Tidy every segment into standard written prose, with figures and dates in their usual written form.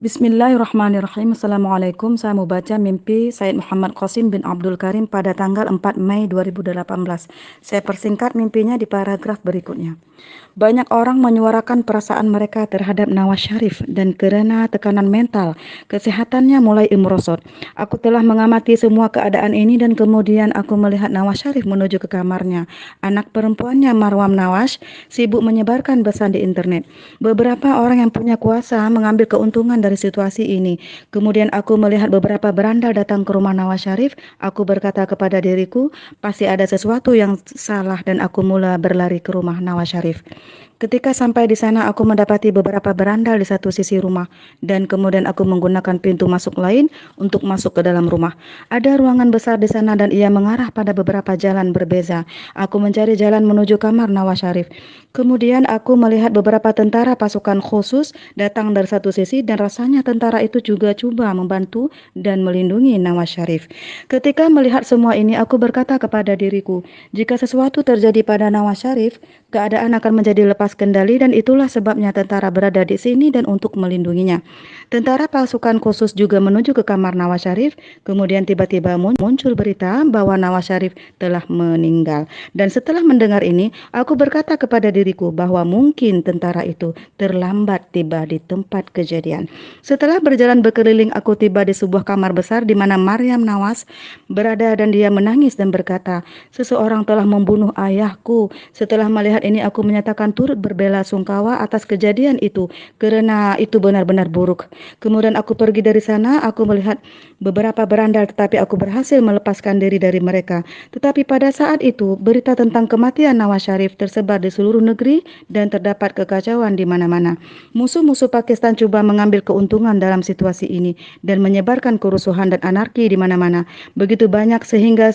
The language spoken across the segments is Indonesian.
Bismillahirrahmanirrahim. Assalamualaikum. Saya mau baca mimpi Said Muhammad Qasim bin Abdul Karim pada tanggal 4 Mei 2018. Saya persingkat mimpinya di paragraf berikutnya. Banyak orang menyuarakan perasaan mereka terhadap Nawaz Sharif dan karena tekanan mental, kesehatannya mulai merosot. Aku telah mengamati semua keadaan ini dan kemudian aku melihat Nawaz Sharif menuju ke kamarnya. Anak perempuannya Marwam Nawaz sibuk menyebarkan pesan di internet. Beberapa orang yang punya kuasa mengambil keuntungan dari situasi ini. Kemudian aku melihat beberapa berandal datang ke rumah Nawaz Sharif. Aku berkata kepada diriku, pasti ada sesuatu yang salah dan aku mula berlari ke rumah Nawaz Sharif. Ketika sampai di sana, aku mendapati beberapa berandal di satu sisi rumah, dan kemudian aku menggunakan pintu masuk lain untuk masuk ke dalam rumah. Ada ruangan besar di sana dan ia mengarah pada beberapa jalan berbeza. Aku mencari jalan menuju kamar Nawaz Sharif. Kemudian aku melihat beberapa tentara pasukan khusus datang dari satu sisi dan rasanya tentara itu juga coba membantu dan melindungi Nawaz Sharif. Ketika melihat semua ini, aku berkata kepada diriku, jika sesuatu terjadi pada Nawaz Sharif, keadaan akan menjadi lepas kendali dan itulah sebabnya tentara berada di sini dan untuk melindunginya. Tentara pasukan khusus juga menuju ke kamar Nawaz Sharif, kemudian tiba-tiba muncul berita bahwa Nawaz Sharif telah meninggal. Dan setelah mendengar ini, aku berkata kepada diriku bahwa mungkin tentara itu terlambat tiba di tempat kejadian. Setelah berjalan berkeliling, aku tiba di sebuah kamar besar di mana Maryam Nawaz berada dan dia menangis dan berkata, seseorang telah membunuh ayahku. Setelah melihat ini, aku menyatakan turut berbela sungkawa atas kejadian itu karena itu benar-benar buruk. Kemudian aku pergi dari sana, aku melihat beberapa berandal tetapi aku berhasil melepaskan diri dari mereka. Tetapi pada saat itu berita tentang kematian Nawaz Sharif tersebar di seluruh negeri dan terdapat kekacauan di mana-mana. Musuh-musuh Pakistan coba mengambil keuntungan dalam situasi ini dan menyebarkan kerusuhan dan anarki di mana-mana. Begitu banyak sehingga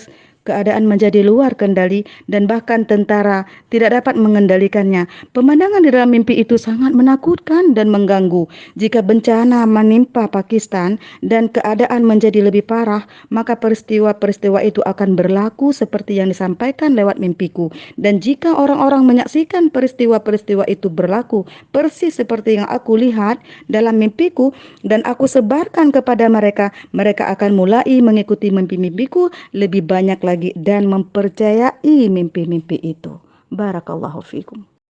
keadaan menjadi luar kendali dan bahkan tentara tidak dapat mengendalikannya. Pemandangan di dalam mimpi itu sangat menakutkan dan mengganggu. Jika bencana menimpa Pakistan dan keadaan menjadi lebih parah, maka peristiwa-peristiwa itu akan berlaku seperti yang disampaikan lewat mimpiku. Dan jika orang-orang menyaksikan peristiwa-peristiwa itu berlaku persis seperti yang aku lihat dalam mimpiku dan aku sebarkan kepada mereka, mereka akan mulai mengikuti mimpi-mimpiku lebih banyak lagi dan mempercayai mimpi-mimpi itu. Barakallahu fikum.